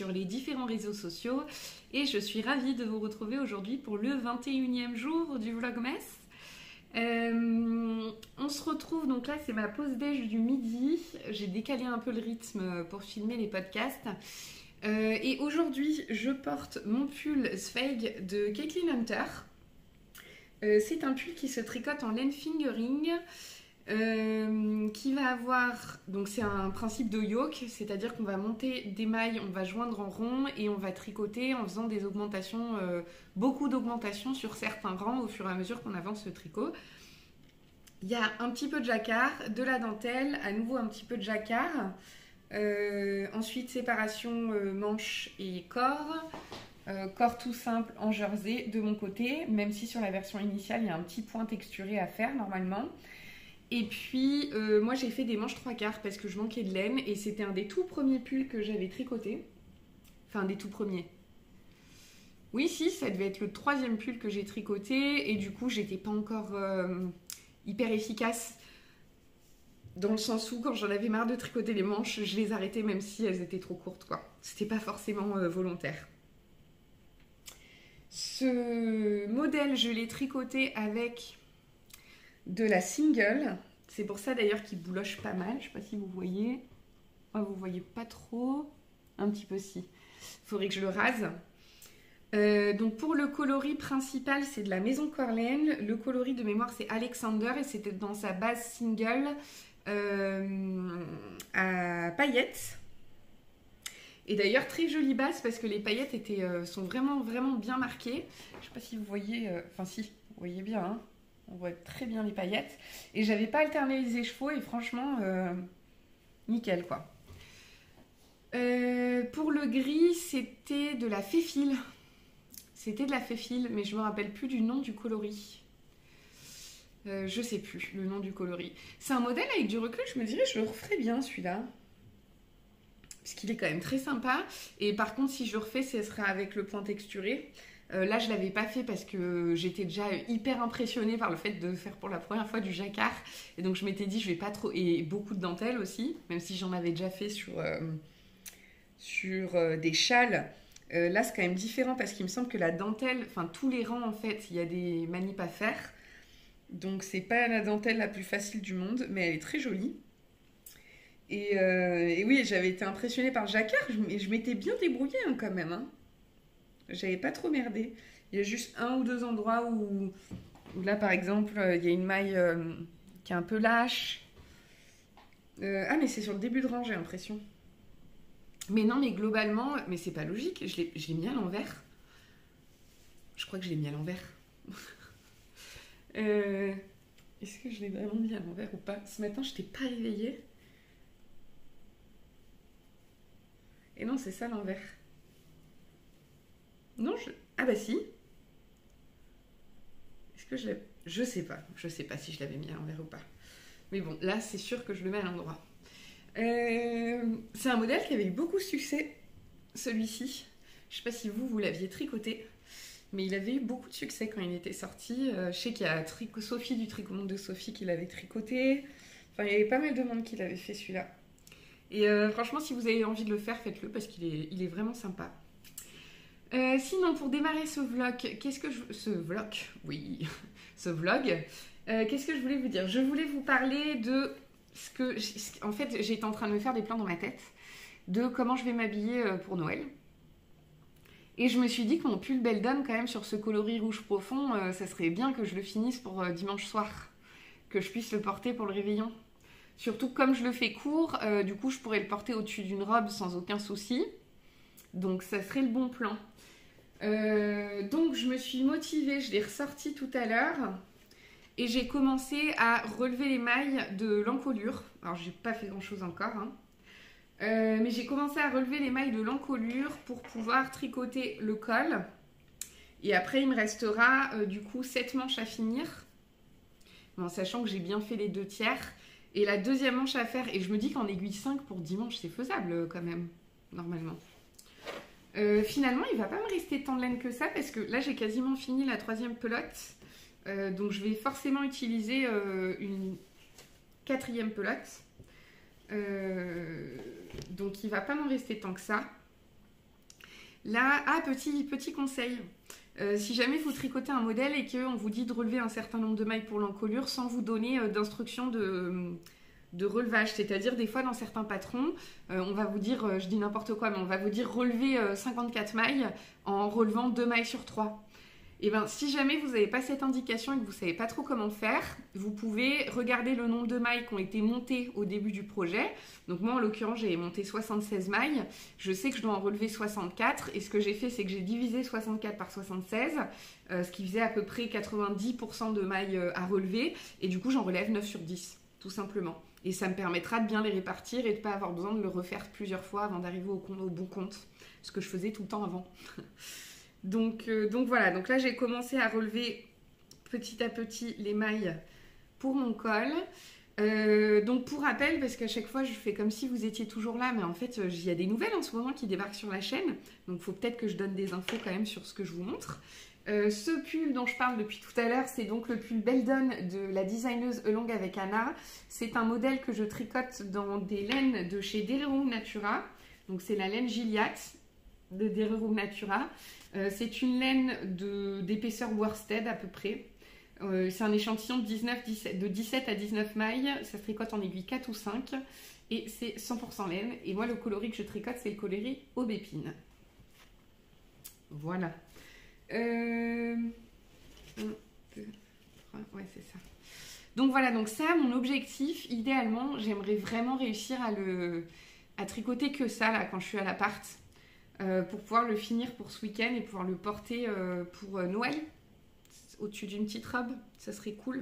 sur les différents réseaux sociaux et je suis ravie de vous retrouver aujourd'hui pour le 21e jour du Vlogmas. On se retrouve, donc là c'est ma pause déj du midi, j'ai décalé un peu le rythme pour filmer les podcasts. Et aujourd'hui je porte mon pull Zweig de Caitlin Hunter. C'est un pull qui se tricote en laine fingering. Qui va avoir, donc c'est un principe de yoke, c'est-à-dire qu'on va monter des mailles, on va joindre en rond et on va tricoter en faisant des augmentations, beaucoup d'augmentations sur certains rangs au fur et à mesure qu'on avance le tricot. Il y a un petit peu de jacquard, de la dentelle, à nouveau un petit peu de jacquard, ensuite séparation manche et corps. Corps tout simple en jersey de mon côté, même si sur la version initiale il y a un petit point texturé à faire normalement. Et puis, moi j'ai fait des manches 3/4 parce que je manquais de laine et c'était un des tout premiers pulls que j'avais tricoté. Enfin, des tout premiers. Oui, si, ça devait être le 3e pull que j'ai tricoté et du coup, j'étais pas encore hyper efficace. Dans le sens où, quand j'en avais marre de tricoter les manches, je les arrêtais même si elles étaient trop courtes, quoi. C'était pas forcément volontaire. Ce modèle, je l'ai tricoté avec de la single, c'est pour ça d'ailleurs qu'il bouloche pas mal, je sais pas si vous voyez, oh, vous voyez pas trop, un petit peu si, faudrait que je le rase. Donc pour le coloris principal c'est de la Maison Corlaine, le coloris de mémoire c'est Alexander et c'était dans sa base single à paillettes. Et d'ailleurs très jolie base parce que les paillettes sont vraiment bien marquées, je sais pas si vous voyez, enfin si, vous voyez bien hein. On voit très bien les paillettes. Et j'avais pas alterné les écheveaux et franchement, nickel quoi. Pour le gris, c'était de la Féfil. C'était de la Féfil, mais je me rappelle plus du nom du coloris. Je sais plus le nom du coloris. C'est un modèle avec du recul, je me dirais je le referais bien celui-là. Parce qu'il est quand même très sympa. Et par contre, si je le refais, ce sera avec le point texturé. Là, je ne l'avais pas fait parce que j'étais déjà hyper impressionnée par le fait de faire pour la première fois du jacquard. Et donc, je m'étais dit, je vais pas trop... Et beaucoup de dentelle aussi, même si j'en avais déjà fait sur des châles. Là, c'est quand même différent parce qu'il me semble que la dentelle, enfin, tous les rangs, en fait, il y a des manips à faire. Donc, c'est pas la dentelle la plus facile du monde, mais elle est très jolie. Et oui, j'avais été impressionnée par le jacquard. Je m'étais bien débrouillée hein, quand même, hein. J'avais pas trop merdé. Il y a juste un ou deux endroits où là, par exemple, il y a une maille qui est un peu lâche. Ah, mais c'est sur le début de rang, j'ai l'impression. Mais non, mais globalement, mais c'est pas logique. Je l'ai mis à l'envers. Je crois que je l'ai mis à l'envers. Est-ce que je l'ai vraiment mis à l'envers ou pas? Ce matin, je t'ai pas réveillée. Et non, c'est ça l'envers. Non, ah bah si. Est-ce que je l'ai... Je sais pas si je l'avais mis à l'envers ou pas. Mais bon, là, c'est sûr que je le mets à l'endroit. C'est un modèle qui avait eu beaucoup de succès, celui-ci. Je sais pas si vous l'aviez tricoté, mais il avait eu beaucoup de succès quand il était sorti. Je sais qu'il y a Sophie du Tricot Monde de Sophie qui l'avait tricoté. Enfin, il y avait pas mal de monde qui l'avait fait celui-là. Et franchement, si vous avez envie de le faire, faites-le parce qu'il est vraiment sympa. Sinon, pour démarrer ce vlog, qu'est-ce que ce vlog, qu'est-ce que je voulais vous dire? Je voulais vous parler de ce que... En fait, j'étais en train de me faire des plans dans ma tête de comment je vais m'habiller pour Noël. Et je me suis dit que mon pull Beldon, quand même, sur ce coloris rouge profond, ça serait bien que je le finisse pour dimanche soir. Que je puisse le porter pour le réveillon. Surtout comme je le fais court, du coup, je pourrais le porter au-dessus d'une robe sans aucun souci. Donc, ça serait le bon plan. Donc je me suis motivée, je l'ai ressorti tout à l'heure et j'ai commencé à relever les mailles de l'encolure. Alors j'ai pas fait grand chose encore hein. Mais j'ai commencé à relever les mailles de l'encolure pour pouvoir tricoter le col et après il me restera du coup 7 manches à finir en sachant que j'ai bien fait les 2/3 et la deuxième manche à faire et je me dis qu'en aiguille 5 pour dimanche c'est faisable quand même normalement. Finalement, il ne va pas me rester tant de laine que ça parce que là, j'ai quasiment fini la 3e pelote. Donc, je vais forcément utiliser une 4e pelote. Donc, il ne va pas m'en rester tant que ça. Là, petit conseil. Si jamais vous tricotez un modèle et qu'on vous dit de relever un certain nombre de mailles pour l'encolure sans vous donner d'instructions de relevage, c'est-à-dire des fois dans certains patrons, on va vous dire, je dis n'importe quoi, mais on va vous dire relever 54 mailles en relevant 2 mailles sur 3. Et bien, si jamais vous n'avez pas cette indication et que vous ne savez pas trop comment faire, vous pouvez regarder le nombre de mailles qui ont été montées au début du projet. Donc moi, en l'occurrence, j'ai monté 76 mailles. Je sais que je dois en relever 64. Et ce que j'ai fait, c'est que j'ai divisé 64 par 76, ce qui faisait à peu près 90% de mailles à relever. Et du coup, j'en relève 9 sur 10, tout simplement. Et ça me permettra de bien les répartir et de ne pas avoir besoin de le refaire plusieurs fois avant d'arriver au bon compte. Ce que je faisais tout le temps avant. Donc voilà, donc là j'ai commencé à relever petit à petit les mailles pour mon col. Donc pour rappel, parce qu'à chaque fois je fais comme si vous étiez toujours là, mais en fait il y a des nouvelles en ce moment qui débarquent sur la chaîne, donc il faut peut-être que je donne des infos quand même sur ce que je vous montre. Ce pull dont je parle depuis tout à l'heure, c'est donc le pull Beldon de la designeuse Along avec Anna. C'est un modèle que je tricote dans des laines de chez Dererum Natura, donc c'est la laine Gilliatt de Dererum Natura. C'est une laine d'épaisseur worsted à peu près. C'est un échantillon de 17 à 19 mailles. Ça se tricote en aiguille 4 ou 5. Et c'est 100% laine. Et moi, le coloris que je tricote, c'est le coloris aubépine. Voilà. 1, 2, 3. Ouais, c'est ça. Donc voilà, donc ça, mon objectif, idéalement, j'aimerais vraiment réussir à tricoter que ça, là, quand je suis à l'appart. Pour pouvoir le finir pour ce week-end et pouvoir le porter pour Noël au-dessus d'une petite robe, ça serait cool.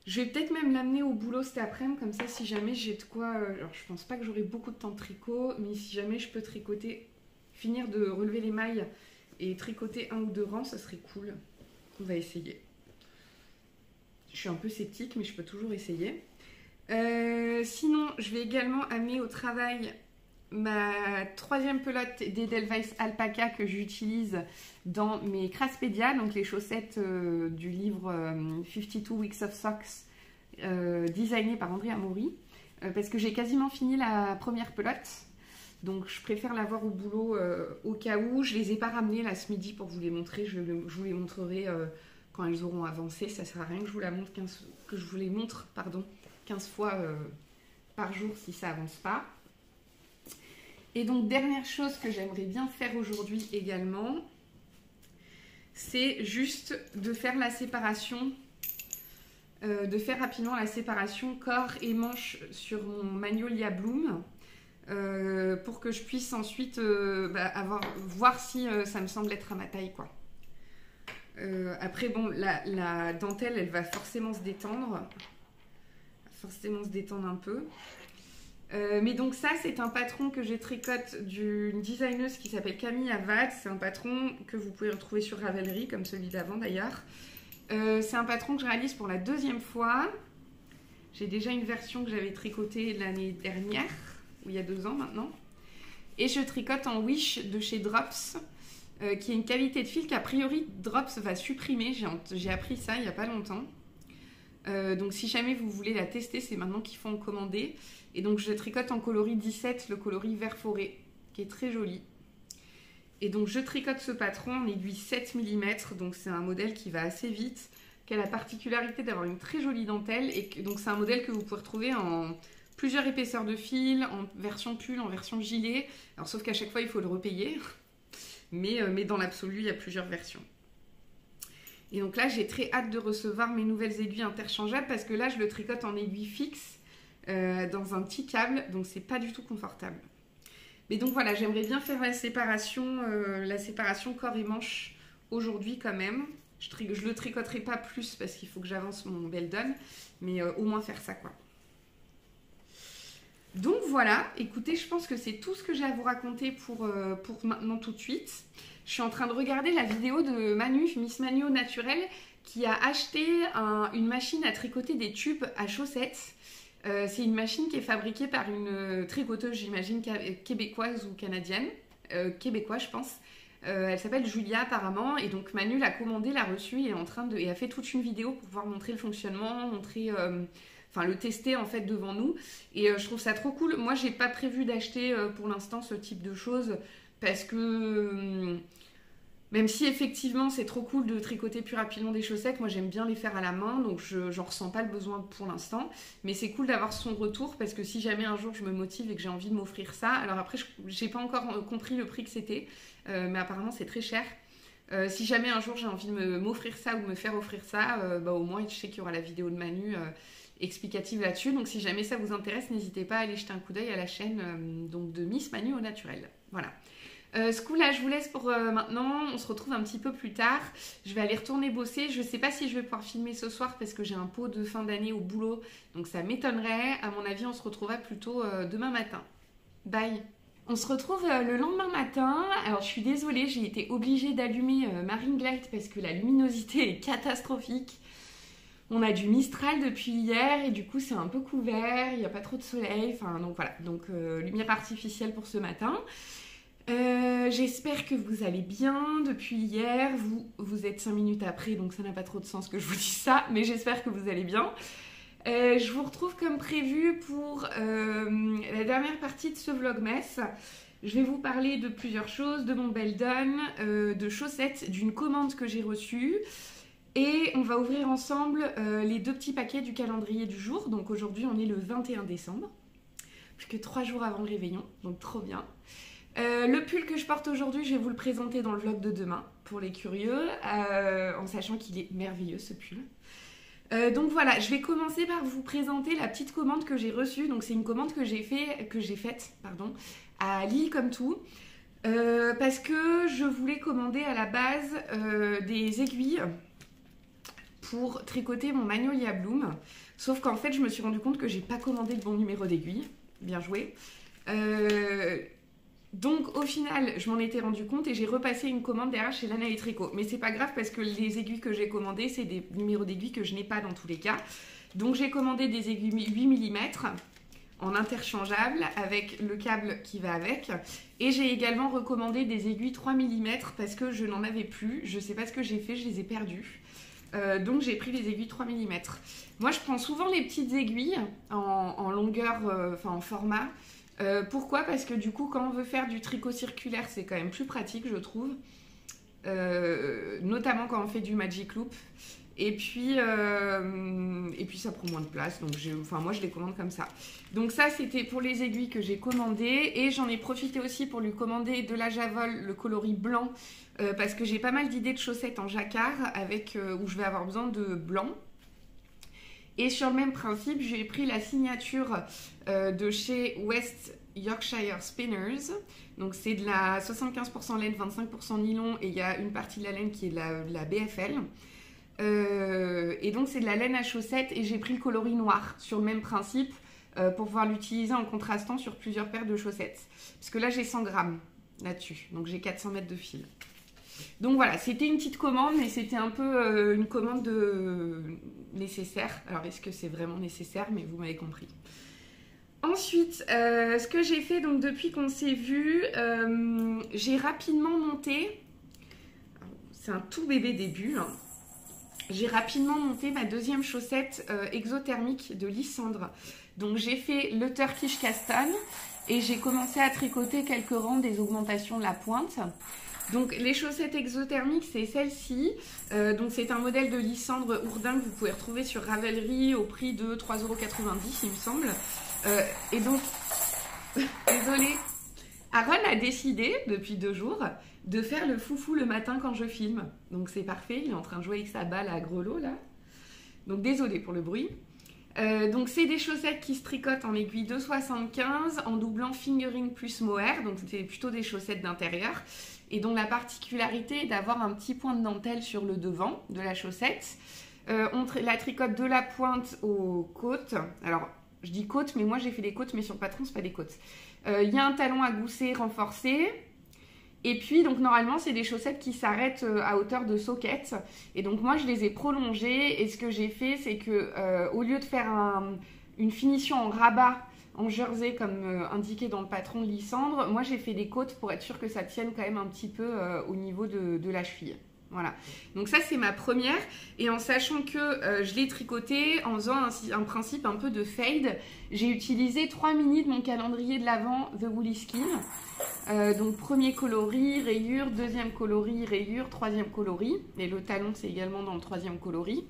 Je vais peut-être même l'amener au boulot cet après-midi, comme ça si jamais j'ai de quoi, alors je pense pas que j'aurai beaucoup de temps de tricot, mais si jamais je peux tricoter, finir de relever les mailles et tricoter 1 ou 2 rangs, ça serait cool. On va essayer. Je suis un peu sceptique, mais je peux toujours essayer. Sinon, je vais également amener au travail ma 3e pelote d'Edelweiss Alpaca que j'utilise dans mes Craspédia, donc les chaussettes du livre 52 Weeks of Socks, designé par Andrea Mori, parce que j'ai quasiment fini la première pelote, donc je préfère l'avoir au boulot au cas où. Je les ai pas ramenées là ce midi pour vous les montrer, je vous les montrerai quand elles auront avancé. Ça sert à rien que je vous les montre 15 fois par jour si ça avance pas. Et donc, dernière chose que j'aimerais bien faire aujourd'hui également, c'est juste de faire la séparation, de faire rapidement la séparation corps et manche sur mon Magnolia Bloom, pour que je puisse ensuite voir si ça me semble être à ma taille, quoi. Après, bon, la dentelle, elle va forcément se détendre. Un peu. Mais donc ça, c'est un patron que je tricote d'une designeuse qui s'appelle Camille Avad. C'est un patron que vous pouvez retrouver sur Ravelry, comme celui d'avant d'ailleurs. C'est un patron que je réalise pour la 2e fois. J'ai déjà une version que j'avais tricotée l'année dernière, ou il y a 2 ans maintenant. Et je tricote en Wish de chez Drops, qui est une qualité de fil qu'a priori Drops va supprimer. J'ai appris ça il n'y a pas longtemps. Donc si jamais vous voulez la tester, c'est maintenant qu'il faut en commander. Et donc je tricote en coloris 17, le coloris vert forêt, qui est très joli. Et donc je tricote ce patron en aiguille 7 mm, donc c'est un modèle qui va assez vite, qui a la particularité d'avoir une très jolie dentelle. Et donc c'est un modèle que vous pouvez retrouver en plusieurs épaisseurs de fil, en version pull, en version gilet. Alors sauf qu'à chaque fois il faut le repayer, mais dans l'absolu il y a plusieurs versions. Et donc là, j'ai très hâte de recevoir mes nouvelles aiguilles interchangeables parce que là, je le tricote en aiguille fixe dans un petit câble, donc c'est pas du tout confortable. Mais donc voilà, j'aimerais bien faire la séparation corps et manche aujourd'hui quand même. Je le tricoterai pas plus parce qu'il faut que j'avance mon Beldon, mais au moins faire ça, quoi. Donc voilà, écoutez, je pense que c'est tout ce que j'ai à vous raconter pour maintenant tout de suite. Je suis en train de regarder la vidéo de Manu, Miss Manu au naturel, qui a acheté une machine à tricoter des tubes à chaussettes. C'est une machine qui est fabriquée par une tricoteuse, j'imagine, québécoise ou canadienne. Québécoise, je pense. Elle s'appelle Julia apparemment. Et donc Manu l'a commandé, l'a reçu et a fait toute une vidéo pour pouvoir montrer le fonctionnement, le tester en fait devant nous. Et je trouve ça trop cool. Moi, j'ai pas prévu d'acheter pour l'instant ce type de choses. parce que même si effectivement c'est trop cool de tricoter plus rapidement des chaussettes, moi j'aime bien les faire à la main, donc j'en ressens pas le besoin pour l'instant. Mais c'est cool d'avoir son retour, parce que si jamais un jour je me motive et que j'ai envie de m'offrir ça, alors après j'ai pas encore compris le prix que c'était, mais apparemment c'est très cher. Si jamais un jour j'ai envie de m'offrir ça ou me faire offrir ça, au moins je sais qu'il y aura la vidéo de Manu explicative là-dessus. Donc si jamais ça vous intéresse, n'hésitez pas à aller jeter un coup d'œil à la chaîne donc de Miss Manu au naturel. Voilà. Ce coup-là, je vous laisse pour maintenant. On se retrouve un petit peu plus tard. Je vais aller retourner bosser. Je ne sais pas si je vais pouvoir filmer ce soir parce que j'ai un pot de fin d'année au boulot. Donc ça m'étonnerait. À mon avis, on se retrouvera plutôt demain matin. Bye. On se retrouve le lendemain matin. Alors je suis désolée, j'ai été obligée d'allumer ma ring light parce que la luminosité est catastrophique. On a du Mistral depuis hier et du coup c'est un peu couvert. Il n'y a pas trop de soleil. Enfin donc voilà. Donc lumière artificielle pour ce matin. J'espère que vous allez bien depuis hier. Vous êtes 5 minutes après, donc ça n'a pas trop de sens que je vous dise ça, mais j'espère que vous allez bien. Je vous retrouve comme prévu pour la dernière partie de ce vlogmas. Je vais vous parler de plusieurs choses, de mon Beldon, de chaussettes, d'une commande que j'ai reçue. Et on va ouvrir ensemble les 2 petits paquets du calendrier du jour. Donc aujourd'hui on est le 21 décembre, plus que 3 jours avant le réveillon, donc trop bien. Le pull que je porte aujourd'hui, je vais vous le présenter dans le vlog de demain, pour les curieux, en sachant qu'il est merveilleux ce pull. Donc voilà, je vais commencer par vous présenter la petite commande que j'ai reçue. Donc c'est une commande que j'ai faite à Lille comme tout, parce que je voulais commander à la base des aiguilles pour tricoter mon Magnolia Bloom. Sauf qu'en fait, je me suis rendu compte que j'ai pas commandé le bon numéro d'aiguille. Bien joué. Donc au final, je m'en étais rendu compte et j'ai repassé une commande derrière chez Lana et Tricot. Mais c'est pas grave parce que les aiguilles que j'ai commandées, c'est des numéros d'aiguilles que je n'ai pas dans tous les cas. Donc j'ai commandé des aiguilles 8 mm en interchangeable avec le câble qui va avec. Et j'ai également recommandé des aiguilles 3 mm parce que je n'en avais plus. Je sais pas ce que j'ai fait, je les ai perdues. Donc j'ai pris les aiguilles 3 mm. Moi je prends souvent les petites aiguilles en longueur, en format. Pourquoi? Parce que du coup quand on veut faire du tricot circulaire c'est quand même plus pratique je trouve, notamment quand on fait du magic loop et puis ça prend moins de place, donc moi je les commande comme ça. Donc ça c'était pour les aiguilles que j'ai commandées et j'en ai profité aussi pour lui commander de la Javol, le coloris blanc, parce que j'ai pas mal d'idées de chaussettes en jacquard où je vais avoir besoin de blanc. Et sur le même principe, j'ai pris la signature de chez West Yorkshire Spinners. Donc c'est de la 75% laine, 25% nylon et il y a une partie de la laine qui est de la BFL. Et donc c'est de la laine à chaussettes et j'ai pris le coloris noir sur le même principe pour pouvoir l'utiliser en contrastant sur plusieurs paires de chaussettes. Parce que là j'ai 100 grammes là-dessus, donc j'ai 400 mètres de fil. Donc voilà, c'était une petite commande, mais c'était un peu une commande nécessaire. Alors est-ce que c'est vraiment nécessaire? Mais vous m'avez compris. Ensuite, ce que j'ai fait donc depuis qu'on s'est vu, j'ai rapidement monté, c'est un tout bébé début, hein. J'ai rapidement monté ma deuxième chaussette exothermique de Lysandre. Donc j'ai fait le Turkish Castan et j'ai commencé à tricoter quelques rangs des augmentations de la pointe. Donc les chaussettes exothermiques c'est celle-ci, donc c'est un modèle de Lysandre Ourdin que vous pouvez retrouver sur Ravelry au prix de 3,90 € il me semble. Et donc, désolée, Aaron a décidé depuis 2 jours de faire le foufou le matin quand je filme. Donc c'est parfait, il est en train de jouer avec sa balle à grelot là. Donc désolée pour le bruit. Donc c'est des chaussettes qui se tricotent en aiguille 2,75 en doublant fingering plus mohair, donc c'est plutôt des chaussettes d'intérieur et dont la particularité est d'avoir un petit point de dentelle sur le devant de la chaussette. On la tricote de la pointe aux côtes. Alors je dis côtes mais moi j'ai fait des côtes mais sur le patron c'est pas des côtes. Il y a un talon à gousset renforcé. Et puis, donc normalement, c'est des chaussettes qui s'arrêtent à hauteur de socket. Et donc moi, je les ai prolongées. Et ce que j'ai fait, c'est que au lieu de faire une finition en rabat, en jersey, comme indiqué dans le patron de Lysandre, moi, j'ai fait des côtes pour être sûr que ça tienne quand même un petit peu au niveau de la cheville. Voilà, donc ça c'est ma première, et en sachant que je l'ai tricoté en faisant un principe un peu de fade, j'ai utilisé 3 mini de mon calendrier de l'Avent The Woolly Skin. Donc premier coloris, rayure, deuxième coloris, rayure, troisième coloris, et le talon c'est également dans le troisième coloris.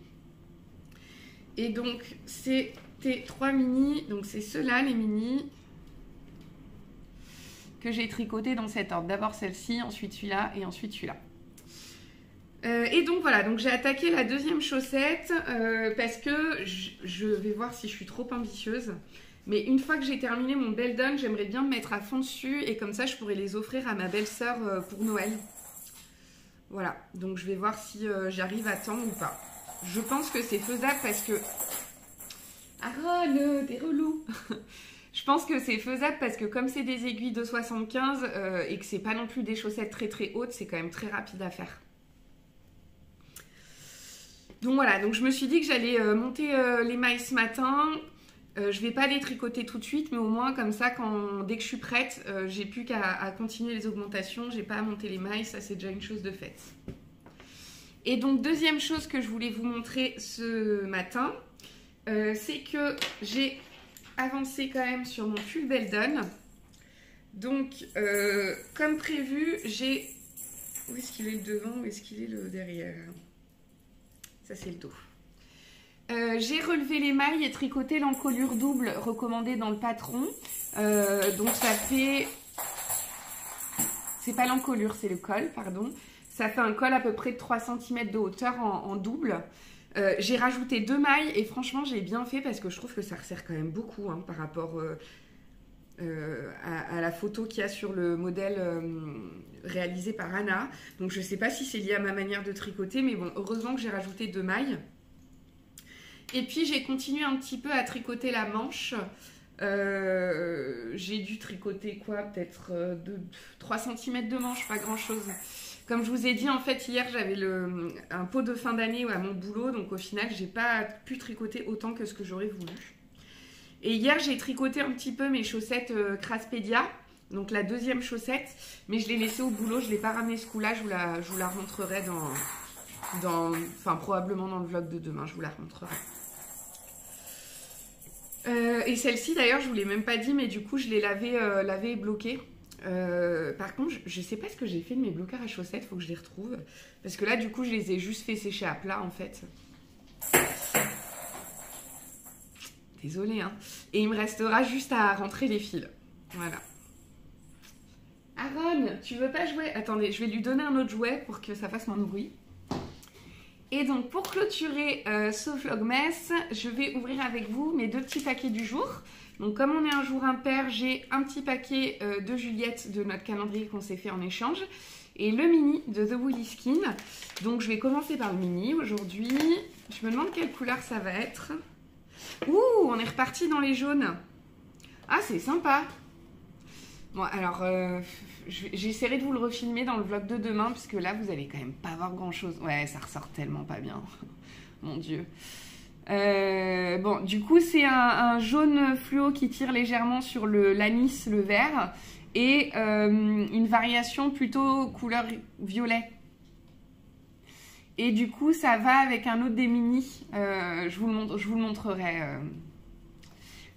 Et donc c'était 3 mini, donc c'est ceux-là les mini que j'ai tricoté dans cet ordre. D'abord celle-ci, ensuite celui-là et ensuite celui-là. Et donc voilà, donc j'ai attaqué la deuxième chaussette parce que je vais voir si je suis trop ambitieuse. Mais une fois que j'ai terminé mon Belle Done, j'aimerais bien me mettre à fond dessus et comme ça je pourrais les offrir à ma belle-sœur pour Noël. Voilà, donc je vais voir si j'arrive à temps ou pas. Je pense que c'est faisable parce que... Aaron, t'es relou. Je pense que c'est faisable parce que comme c'est des aiguilles de 75 et que c'est pas non plus des chaussettes très très hautes, c'est quand même très rapide à faire. Donc voilà, donc je me suis dit que j'allais monter les mailles ce matin. Je vais pas les tricoter tout de suite, mais au moins comme ça, dès que je suis prête, j'ai plus qu'à continuer les augmentations. J'ai pas à monter les mailles, ça c'est déjà une chose de faite. Et donc deuxième chose que je voulais vous montrer ce matin, c'est que j'ai avancé quand même sur mon pull Belle Done. Donc comme prévu, j'ai... Où est-ce qu'il est le devant, où est-ce qu'il est le derrière? Ça, c'est le dos. J'ai relevé les mailles et tricoté l'encolure double recommandée dans le patron. Donc, ça fait... C'est pas l'encolure, c'est le col, pardon. Ça fait un col à peu près de 3 cm de hauteur en double. J'ai rajouté 2 mailles et franchement, j'ai bien fait parce que je trouve que ça resserre quand même beaucoup hein, par rapport à la photo qu'il y a sur le modèle réalisé par Anna. Donc je ne sais pas si c'est lié à ma manière de tricoter, mais bon, heureusement que j'ai rajouté 2 mailles. Et puis j'ai continué un petit peu à tricoter la manche. J'ai dû tricoter quoi, peut-être 3 cm de manche, pas grand chose. Comme je vous ai dit, en fait, hier, j'avais un pot de fin d'année à mon boulot, donc au final, j'ai pas pu tricoter autant que ce que j'aurais voulu. Et hier, j'ai tricoté un petit peu mes chaussettes Craspedia, donc la deuxième chaussette, mais je l'ai laissée au boulot, je ne l'ai pas ramenée ce coup-là, je vous la remontrerai enfin, probablement dans le vlog de demain, je vous la remontrerai. Et celle-ci, d'ailleurs, je ne vous l'ai même pas dit, mais du coup, je l'ai lavée et bloquée. Par contre, je ne sais pas ce que j'ai fait de mes bloqueurs à chaussettes, il faut que je les retrouve. Parce que là, du coup, je les ai juste fait sécher à plat, en fait. Désolée, hein. Et il me restera juste à rentrer les fils. Voilà. Aaron, tu veux pas jouer? Attendez, je vais lui donner un autre jouet pour que ça fasse moins de bruit. Et donc, pour clôturer ce vlogmas, je vais ouvrir avec vous mes 2 petits paquets du jour. Donc, comme on est un jour impair, j'ai un petit paquet de Juliette de notre calendrier qu'on s'est fait en échange. Et le mini de The Woolly Skin. Donc, je vais commencer par le mini aujourd'hui. Je me demande quelle couleur ça va être. Ouh, on est reparti dans les jaunes. Ah, c'est sympa. Bon, alors, j'essaierai de vous le refilmer dans le vlog de demain, parce que là, vous allez quand même pas voir grand-chose. Ouais, ça ressort tellement pas bien. Mon Dieu. Bon, du coup, c'est un jaune fluo qui tire légèrement sur l'anis, le vert, et une variation plutôt couleur violet. Et du coup, ça va avec un autre des mini. Je vous le montrerai.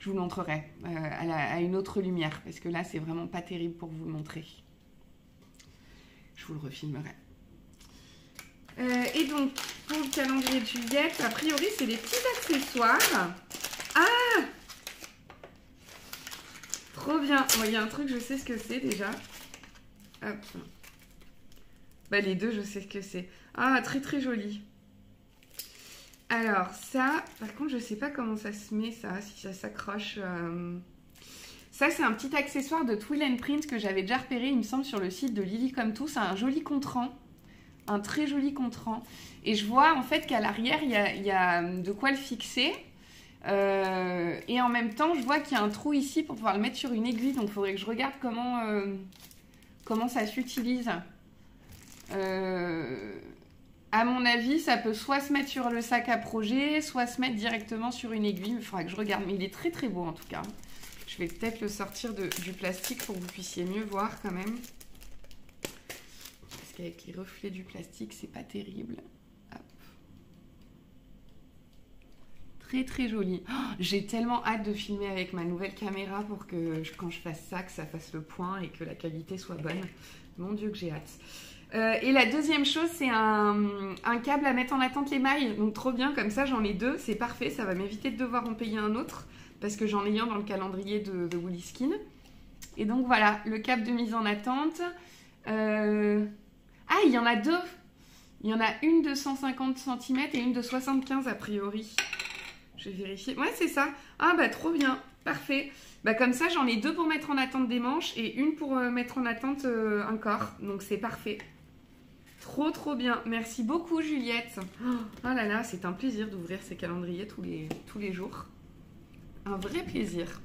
Je vous le montrerai à une autre lumière, parce que là, c'est vraiment pas terrible pour vous le montrer. Je vous le refilmerai. Et donc, pour le calendrier de Juliette, a priori, c'est des petits accessoires. Ah! Trop bien. Bon, il y a un truc, je sais ce que c'est déjà. Hop. Bah, les deux, je sais ce que c'est. Ah, très très joli. Alors, ça, par contre, je sais pas comment ça se met, ça, si ça s'accroche. Ça, c'est un petit accessoire de Twill & Print que j'avais déjà repéré, il me semble, sur le site de Lily Comme Tout. C'est un joli contrant. Un très joli contrant. Et je vois, en fait, qu'à l'arrière, il y a de quoi le fixer. Et en même temps, je vois qu'il y a un trou ici pour pouvoir le mettre sur une aiguille. Donc, il faudrait que je regarde comment ça s'utilise. À mon avis, ça peut soit se mettre sur le sac à projet, soit se mettre directement sur une aiguille. Il faudra que je regarde. Mais il est très très beau en tout cas. Je vais peut-être le sortir du plastique pour que vous puissiez mieux voir quand même. Parce qu'avec les reflets du plastique, c'est pas terrible. Hop. Très très joli. Oh, j'ai tellement hâte de filmer avec ma nouvelle caméra pour que quand je fasse ça, que ça fasse le point et que la qualité soit bonne. Mon Dieu que j'ai hâte. Et la deuxième chose, c'est un câble à mettre en attente les mailles. Donc trop bien, comme ça j'en ai deux, c'est parfait. Ça va m'éviter de devoir en payer un autre parce que j'en ai un dans le calendrier de Woolly Skin. Et donc voilà, le câble de mise en attente. Ah, il y en a deux. Il y en a une de 150 cm et une de 75 a priori. Je vais vérifier. Ouais, c'est ça. Ah, bah trop bien. Parfait. Bah comme ça, j'en ai deux pour mettre en attente des manches et une pour mettre en attente un corps. Donc c'est parfait. Trop, trop bien. Merci beaucoup, Juliette. Oh là là, c'est un plaisir d'ouvrir ces calendriers tous les jours. Un vrai plaisir.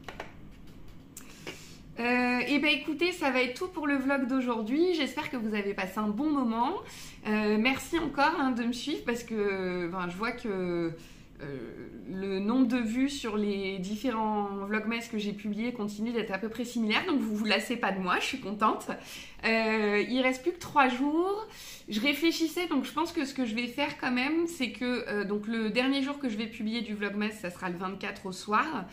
Et ben écoutez, ça va être tout pour le vlog d'aujourd'hui. J'espère que vous avez passé un bon moment. Merci encore de me suivre parce que je vois que le nombre de vues sur les différents vlogmas que j'ai publiés continue d'être à peu près similaire. Donc vous vous lassez pas de moi, je suis contente. Il reste plus que 3 jours. Je réfléchissais, donc je pense que ce que je vais faire quand même, c'est que donc le dernier jour que je vais publier du vlogmas, ça sera le 24 au soir.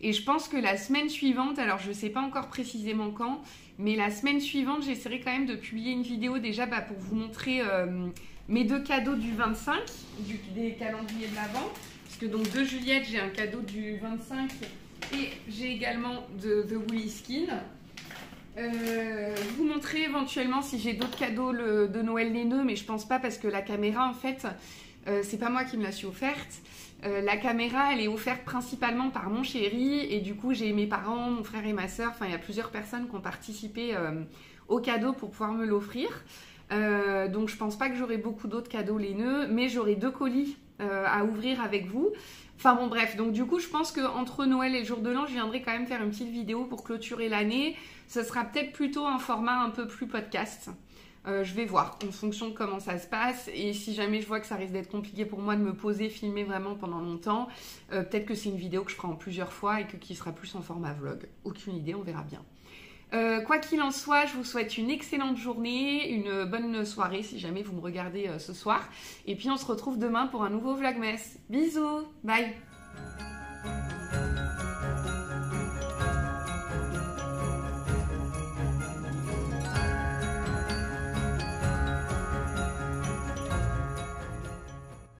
Et je pense que la semaine suivante, alors je ne sais pas encore précisément quand, mais la semaine suivante, j'essaierai quand même de publier une vidéo déjà pour vous montrer mes 2 cadeaux du 25, des calendriers de l'Avent. Parce que donc de Juliette, j'ai un cadeau du 25 et j'ai également de Woolly Skin. Vous montrer éventuellement si j'ai d'autres cadeaux de Noël laineux, mais je pense pas parce que la caméra en fait, c'est pas moi qui me la suis offerte. La caméra, elle est offerte principalement par mon chéri et du coup j'ai mes parents, mon frère et ma soeur, enfin il y a plusieurs personnes qui ont participé au cadeau pour pouvoir me l'offrir. Donc je pense pas que j'aurai beaucoup d'autres cadeaux laineux, mais j'aurai 2 colis à ouvrir avec vous. Enfin bon bref, donc du coup je pense qu'entre Noël et le jour de l'an, je viendrai quand même faire une petite vidéo pour clôturer l'année. Ce sera peut-être plutôt un format un peu plus podcast. Je vais voir en fonction de comment ça se passe et si jamais je vois que ça risque d'être compliqué pour moi de me poser, filmer vraiment pendant longtemps, peut-être que c'est une vidéo que je ferai en plusieurs fois et qui sera plus en format vlog. Aucune idée, on verra bien. Quoi qu'il en soit, je vous souhaite une excellente journée, une bonne soirée si jamais vous me regardez ce soir. Et puis on se retrouve demain pour un nouveau vlogmas. Bisous, bye.